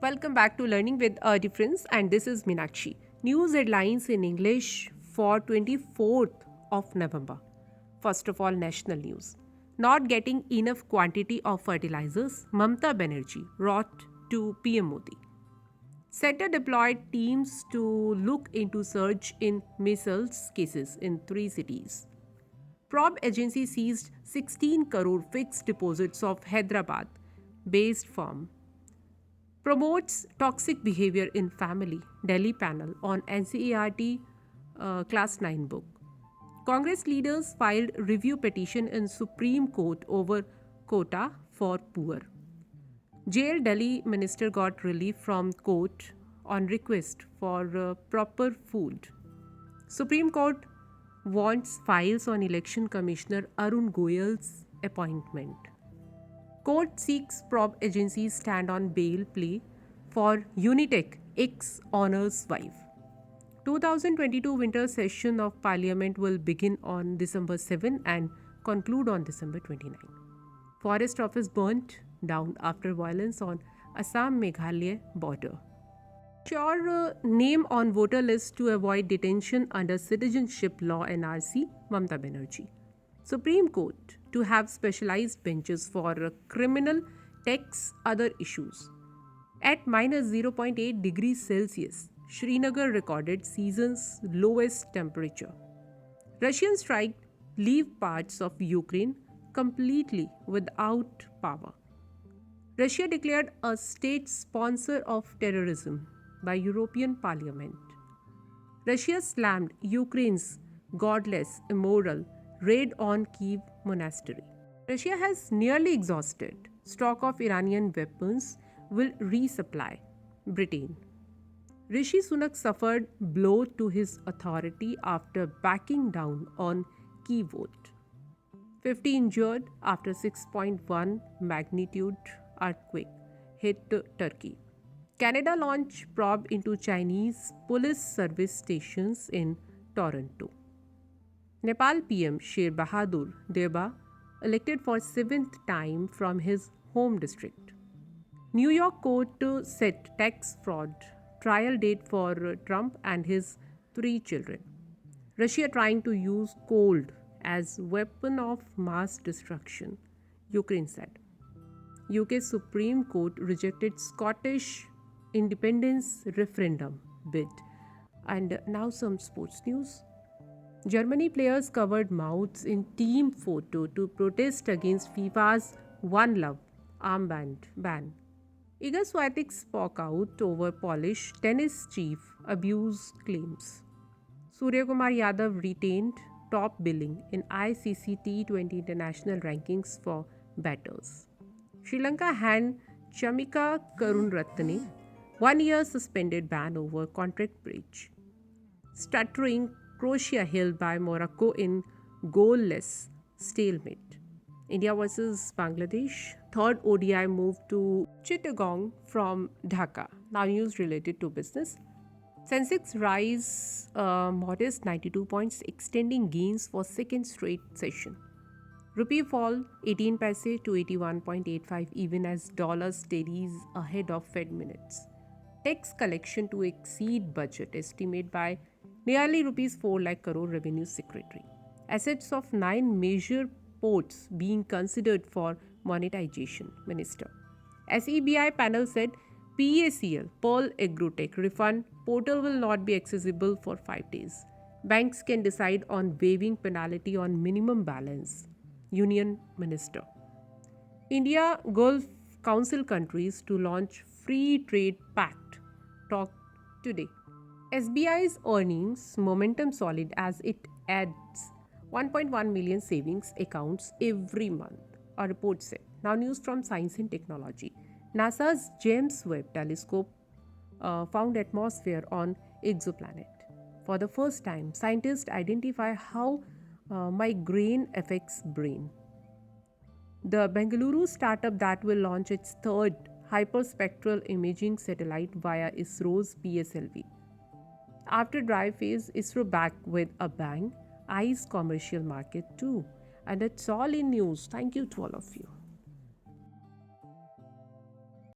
Welcome back to Learning with a Difference, and this is Minakshi. News headlines in English for 24th of November. First of all, national news. Not getting enough quantity of fertilizers, Mamata Banerjee wrote to PM Modi. Center deployed teams to look into surge in missiles cases in 3 cities. Probe agency seized 16 crore fixed deposits of Hyderabad based firm. Promotes toxic behavior in family. Delhi panel on NCERT class 9 book. Congress leaders filed review petition in Supreme Court over quota for poor. Jail Delhi minister got relief from court on request for proper food. Supreme Court wants files on Election Commissioner Arun Goyal's appointment. Court seeks probe agencies stand on bail plea for Unitech ex-honor's wife. 2022 winter session of Parliament will begin on December 7 and conclude on December 29. Forest office burnt down after violence on Assam-Meghalaya border. Sure name on voter list to avoid detention under citizenship law NRC, Mamata Banerjee. Supreme Court to have specialized benches for criminal tax other issues. At minus 0.8 degrees Celsius, Srinagar recorded season's lowest temperature. Russian strike leave parts of Ukraine completely without power. Russia declared a state sponsor of terrorism by European Parliament. Russia slammed Ukraine's godless, immoral raid on Kiev monastery. Russia has nearly exhausted stock of Iranian weapons, will resupply. Britain. Rishi Sunak suffered blow to his authority after backing down on key vote. 50 injured after 6.1 magnitude earthquake hit Turkey. Canada launched probe into Chinese police service stations in Toronto. Nepal PM Sher Bahadur Deba elected for 7th time from his home district. New York court set tax fraud trial date for Trump and his 3 children. Russia trying to use cold as weapon of mass destruction, Ukraine said. UK Supreme Court rejected Scottish independence referendum bid. And now some sports news. Germany players covered mouths in team photo to protest against FIFA's One Love armband ban. Iga Swiatek spoke out over Polish tennis chief abuse claims. Surya Kumar Yadav retained top billing in ICC T20 international rankings for batters. Sri Lanka hand Chamika Karunaratne 1-year suspended ban over contract breach. Stuttering Croatia held by Morocco in goalless stalemate. India vs Bangladesh, third ODI move to Chittagong from Dhaka. Now news related to business. Sensex rise modest 92 points, extending gains for second straight session. Rupee fall 18 paise to 81.85 even as dollar steadies ahead of Fed minutes. Tax collection to exceed budget estimate by nearly rupees 4 lakh crore revenue secretary. Assets of 9 major ports being considered for monetization, minister. SEBI panel said PACL, Pearl Agrotech refund portal will not be accessible for 5 days. Banks can decide on waiving penalty on minimum balance, Union Minister. India Gulf Council countries to launch free trade pact talk today. SBI's earnings momentum solid as it adds 1.1 million savings accounts every month, a report said. Now news from science and technology. NASA's James Webb telescope found atmosphere on exoplanet. For the first time, scientists identify how migraine affects brain. The Bengaluru startup that will launch its third hyperspectral imaging satellite via ISRO's PSLV. After dry phase, ISRO back with a bang, eyes commercial market too. And that's all in news. Thank you to all of you.